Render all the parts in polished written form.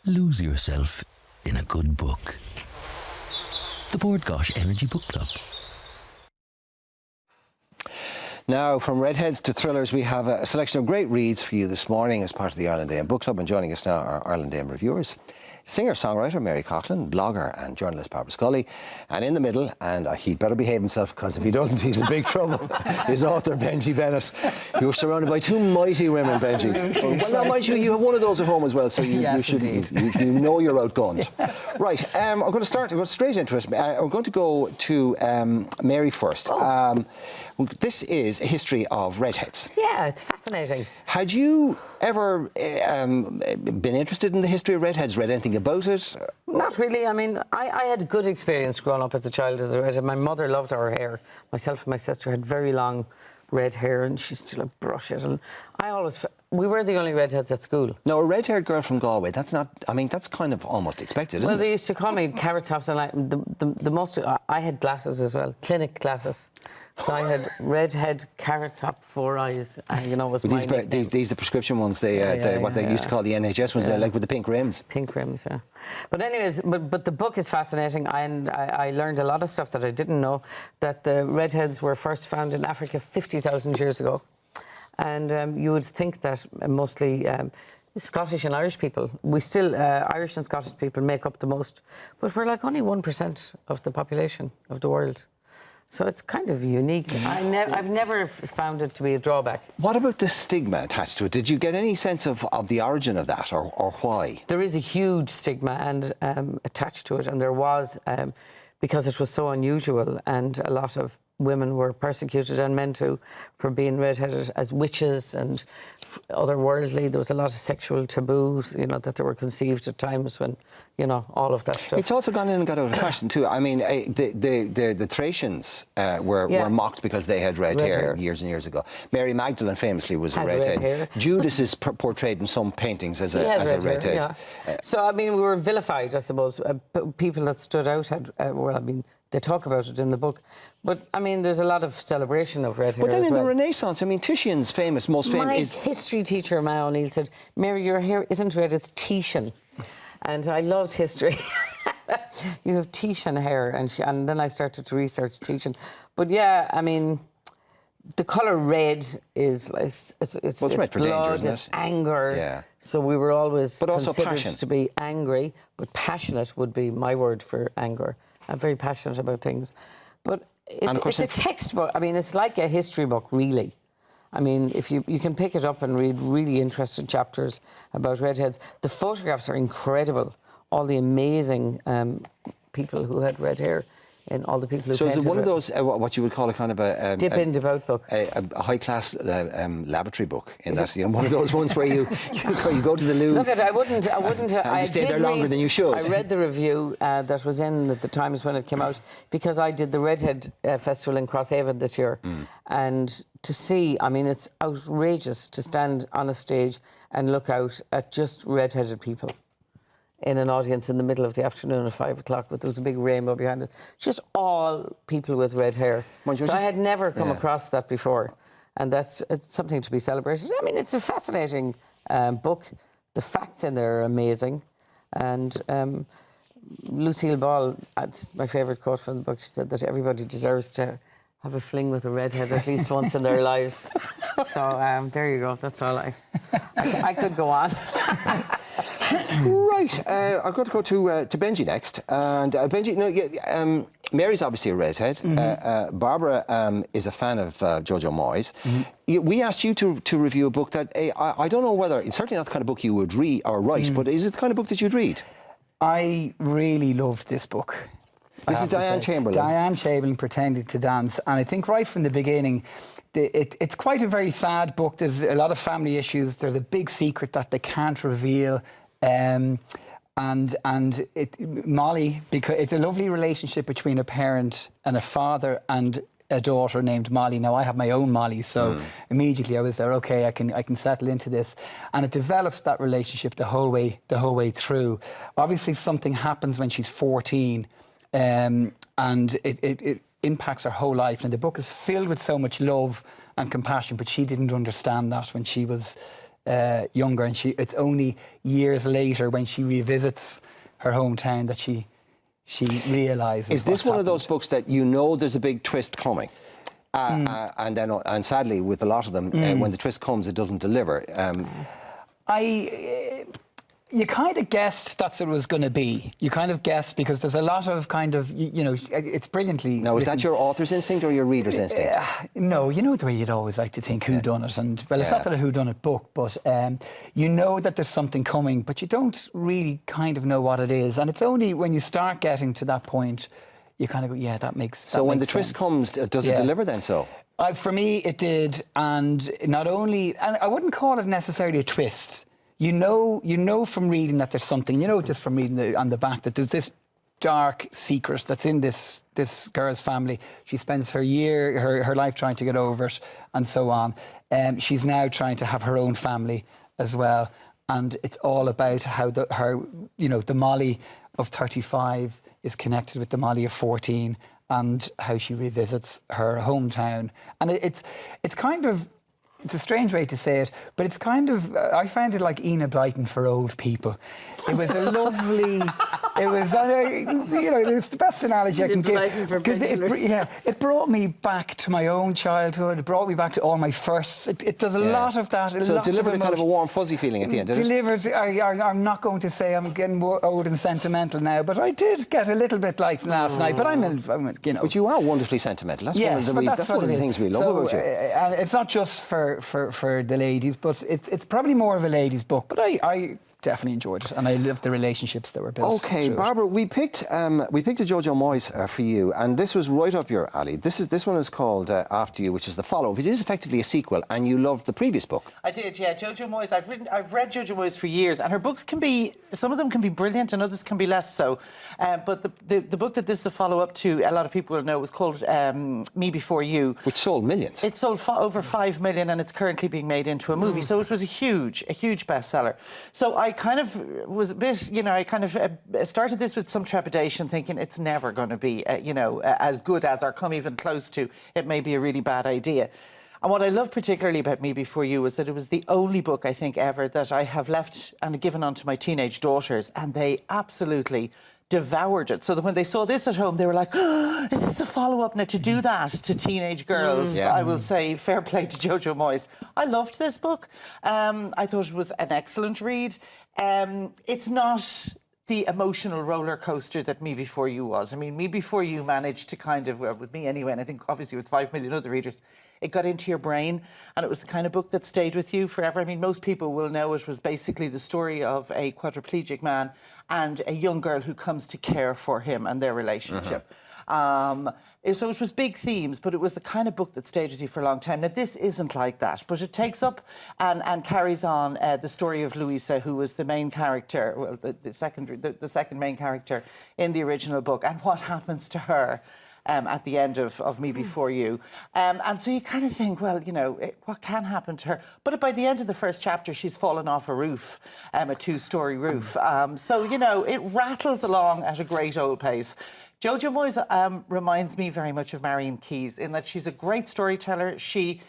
Lose yourself in a good book. The Board Gosh Energy Book Club. Now, from redheads to thrillers, we have a selection of great reads for you this morning as part of the Ireland Dame Book Club. And joining us now are Ireland Dame reviewers, singer-songwriter Mary Coughlin, blogger and journalist Barbara Scully, and in the middle, and he'd better behave himself because if he doesn't, he's in big trouble, is author Benji Bennett. You're surrounded by two mighty women, Benji. Well, now, mind you, you have one of those at home as well, so you, yes, you shouldn't. You know you're outgunned. Right, I'm going to start. We're going straight into it. We're going to go to Mary first. This is a history of redheads. Yeah, it's fascinating. Had you ever been interested in the history of redheads, read anything about it? Not really. I mean, I had a good experience growing up as a child as a redhead. My mother loved our hair. Myself and my sister had very long red hair, and she used to like brush it. And we were the only redheads at school. No, a red-haired girl from Galway, that's not, I mean, that's kind of almost expected, isn't it? Well, they used to call me Carrot Tops, and I had glasses as well, clinic glasses. So I had redhead, carrot top, 4 eyes, you know, was my nickname. These are the prescription ones, they used to call the NHS ones, they're like with the pink rims. Pink rims, yeah. But anyways, but the book is fascinating, and I learned a lot of stuff that I didn't know, that the redheads were first found in Africa 50,000 years ago. And you would think that mostly Scottish and Irish people, we still, Irish and Scottish people make up the most, but we're like only 1% of the population of the world. So it's kind of unique. I've never found it to be a drawback. What about the stigma attached to it? Did you get any sense of the origin of that, or why? There is a huge stigma and attached to it, and there was, because it was so unusual, and a lot of women were persecuted, and men too, for being redheaded as witches and otherworldly. There was a lot of sexual taboos, you know, that they were conceived at times when, you know, all of that stuff. It's also gone in and got out of fashion too. I mean, the Thracians were mocked because they had red hair years and years ago. Mary Magdalene famously was a redhead. Judas is portrayed in some paintings as a redhead. Yeah. So I mean, we were vilified, I suppose. People that stood out had, well, I mean, they talk about it in the book, but I mean, there's a lot of celebration of red hair. But then in the Renaissance, I mean, Titian's most famous. My history teacher, Ma O'Neill, said, "Mary, your hair isn't red; it's Titian," and I loved history. You have Titian hair, and then I started to research Titian. But yeah, I mean, the colour red is like it's red for danger, isn't it? It's anger. Yeah. So we were always considered passion. to be angry, but passionate would be my word for anger. I'm very passionate about things. But it's a textbook. I mean, it's like a history book, really. I mean, if you can pick it up and read really interesting chapters about redheads. The photographs are incredible. All the amazing people who had red hair. And all the people who So is it one of those, what you would call a kind of a... dip in, dip out book. A high-class laboratory book, in that, you know, one of those ones where you go to the loo... Look, I wouldn't... and you stay there longer than you should. I read the review that was in the Times when it came out, because I did the Redhead Festival in Crosshaven this year. And to see, I mean, it's outrageous to stand on a stage and look out at just redheaded people in an audience in the middle of the afternoon at 5 o'clock, but there was a big rainbow behind it. Just all people with red hair. So I had never come across that before, and it's something to be celebrated. I mean, it's a fascinating book. The facts in there are amazing, and Lucille Ball, that's my favourite quote from the book. She said that everybody deserves to have a fling with a redhead at least once in their lives. So there you go. That's all I could go on. Right, I'm going to go to Benji next. And Benji, no, Mary's obviously a redhead. Barbara is a fan of Jojo Moyes. We asked you to review a book that I don't know whether it's certainly not the kind of book you would read or write, but is it the kind of book that you'd read? I really loved this book. This is Diane Chamberlain. Diane Chamberlain Pretending to Dance, and I think right from the beginning, it's quite a very sad book. There's a lot of family issues. There's a big secret that they can't reveal. Molly, because it's a lovely relationship between a parent and a father and a daughter named Molly. Now I have my own Molly, so immediately I was there. Okay, I can settle into this, and it develops that relationship the whole way through. Obviously, something happens when she's 14, and it impacts her whole life. And the book is filled with so much love and compassion, but she didn't understand that when she was younger, and it's only years later when she revisits her hometown that she realises. Is this one of those books that you know there's a big twist coming? And sadly, with a lot of them, when the twist comes, it doesn't deliver. You kind of guessed that's what it was going to be. You kind of guessed because there's a lot of kind of, it's brilliantly Now, is that your author's instinct or your reader's instinct? No, you know the way you'd always like to think who done it. And, well, it's not that a who done it book, but you know that there's something coming, but you don't really kind of know what it is. And it's only when you start getting to that point, you kind of go, yeah, that makes sense. So when the twist comes, does it deliver then so? For me, it did. And not only, and I wouldn't call it necessarily a twist. You know from reading that there's something, just from reading on the back that there's this dark secret that's in this girl's family. She spends her life trying to get over it and so on. She's now trying to have her own family as well. And it's all about how the Molly of 35 is connected with the Molly of 14 and how she revisits her hometown. And it's kind of, it's a strange way to say it, but it's kind of, I found it like Enid Blyton for old people. It was a lovely, it's the best analogy I can give. Because it brought me back to my own childhood. It brought me back to all my firsts. It does a lot of that. So it delivered a kind of a warm, fuzzy feeling at the end, did it? I'm not going to say I'm getting old and sentimental now, but I did get a little bit like last night. But But you are wonderfully sentimental. That's one of the things we love about you. And it's not just for the ladies, but it's probably more of a ladies' book. But I definitely enjoyed it, and I loved the relationships that were built. Okay, Barbara, we picked a Jojo Moyes for you, and this was right up your alley. This one is called After You, which is the follow-up. It is effectively a sequel, and you loved the previous book. I did, yeah. Jojo Moyes. I've read Jojo Moyes for years, and her books some of them can be brilliant, and others can be less so. But the book that this is a follow-up to, a lot of people will know, was called Me Before You, which sold millions. It sold over 5 million, and it's currently being made into a movie. So it was a huge bestseller. So I kind of was a bit, I kind of started this with some trepidation, thinking it's never going to be, as good as or come even close to. It may be a really bad idea. And what I love particularly about Me Before You was that it was the only book, I think, ever that I have left and given on to my teenage daughters, and they absolutely devoured it. So that when they saw this at home, they were like, oh, is this a follow-up? Now, to do that to teenage girls, I will say fair play to Jojo Moyes. I loved this book. I thought it was an excellent read. It's not the emotional roller coaster that Me Before You was. I mean, Me Before You managed to kind of, well, with me anyway, and I think obviously with 5 million other readers, it got into your brain, and it was the kind of book that stayed with you forever. I mean, most people will know it was basically the story of a quadriplegic man and a young girl who comes to care for him and their relationship. So it was big themes, but it was the kind of book that stayed with you for a long time. Now, this isn't like that, but it takes up and carries on the story of Louisa, who was the main character, well, the second main character in the original book, and what happens to her at the end of Me Before You. And so you kind of think, well, what can happen to her? But by the end of the first chapter, she's fallen off a roof, a 2-story roof. So, it rattles along at a great old pace. Jojo Moyes reminds me very much of Marion Keyes in that she's a great storyteller. She's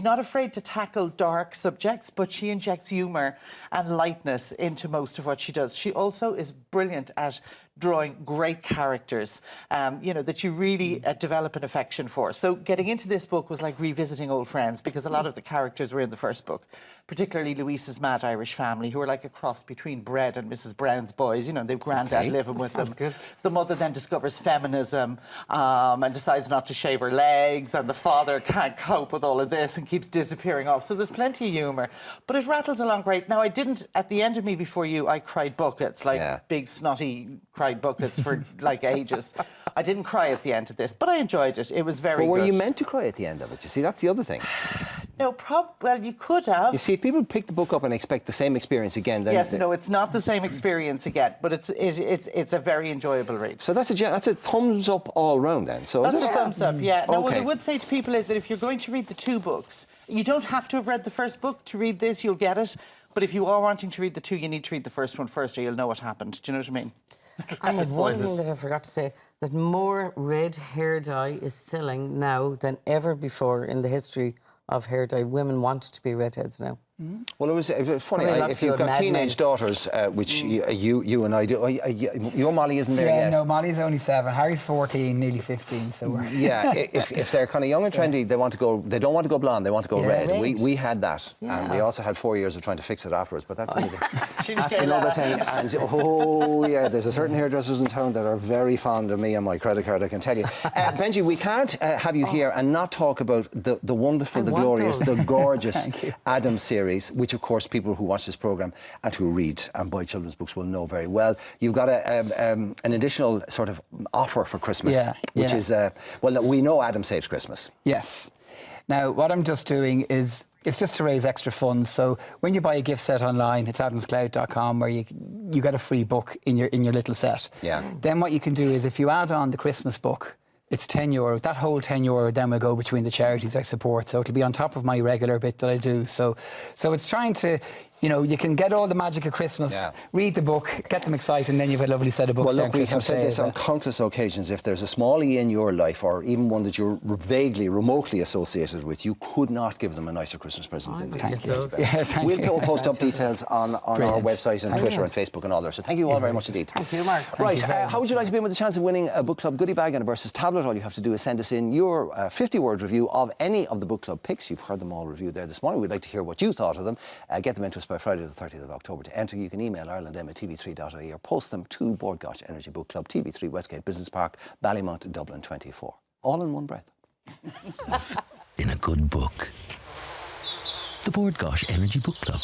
not afraid to tackle dark subjects, but she injects humour and lightness into most of what she does. She also is brilliant at drawing great characters, that you really develop an affection for. So getting into this book was like revisiting old friends, because a lot of the characters were in the first book, particularly Louisa's Mad Irish Family, who are like a cross between Bread and Mrs. Brown's Boys. They've granddad living with them. Good. The mother then discovers feminism and decides not to shave her legs, and the father can't cope with all of this and keeps disappearing off. So there's plenty of humour, but it rattles along great. Now, I didn't, at the end of Me Before You, I cried buckets, like big snotty cried buckets for like ages. I didn't cry at the end of this, but I enjoyed it. It was very good. But were you meant to cry at the end of it? You see, that's the other thing. No, well, you could have. You see, people pick the book up and expect the same experience again. Yes, no, it's not the same experience again, but it's a very enjoyable read. So that's a thumbs up all round then. So that's a thumbs up, yeah. Now, okay. what I would say to people is that if you're going to read the 2 books, you don't have to have read the first book to read this. You'll get it. But if you are wanting to read the 2, you need to read the first one first, or you'll know what happened. Do you know what I mean? I have one thing that I forgot to say, that more red hair dye is selling now than ever before in the history of hair dye. Women want to be redheads now. Well, it was funny. Probably lots If you've of got Mad teenage Men. daughters, which you and I do, your Molly isn't there Yeah, yet. no, Molly's only 7. Harry's 14, nearly 15. So we're Yeah, if they're kind of young and trendy, they want to go. They don't want to go blonde. They want to go red. red. We had that, and we Yeah. also had 4 years of trying to fix it afterwards. But that's another, that's Gail another Ella. thing. And oh yeah, there's a certain hairdressers in town that are very fond of me and my credit card. I can tell you, Benji, we can't have you here and not talk about the wonderful, the want glorious, those. the gorgeous Thank you. Adam series, which of course people who watch this programme and who read and buy children's books will know very well. You've got an additional sort of offer for Christmas, which is, well, we know Adam Saves Christmas. Yes. Now, what I'm just doing is, it's just to raise extra funds. So when you buy a gift set online, it's adamscloud.com, where you get a free book in your little set. Yeah. Then what you can do is, if you add on the Christmas book, it's €10. That whole €10 then will go between the charities I support. So it'll be on top of my regular bit that I do. So it's trying to, you can get all the magic of Christmas, read the book, get them excited, and then you've a lovely set of books. Well, there look, on we have Christmas said Day this as on countless occasions. If there's a smallie in your life, or even one that you're vaguely, remotely associated with, you could not give them a nicer Christmas present than Thank these. you. Yeah, thank you. We'll post up details on our Brilliant. website and Twitter and Facebook and all that. So thank you all very much indeed. Thank you, Mark. Right, you very how would you like to be in with the chance of winning a book club goodie bag and a Versus tablet? All you have to do is send us in your 50-word review of any of the book club picks. You've heard them all reviewed there this morning. We'd like to hear what you thought of them. Get them into us by Friday the 30th of October. To enter, you can email irelandm@tv3.ie or post them to Board Gosh Energy Book Club, TV3 Westgate Business Park, Ballymount, Dublin 24. All in one breath. In a good book. The Board Gosh Energy Book Club.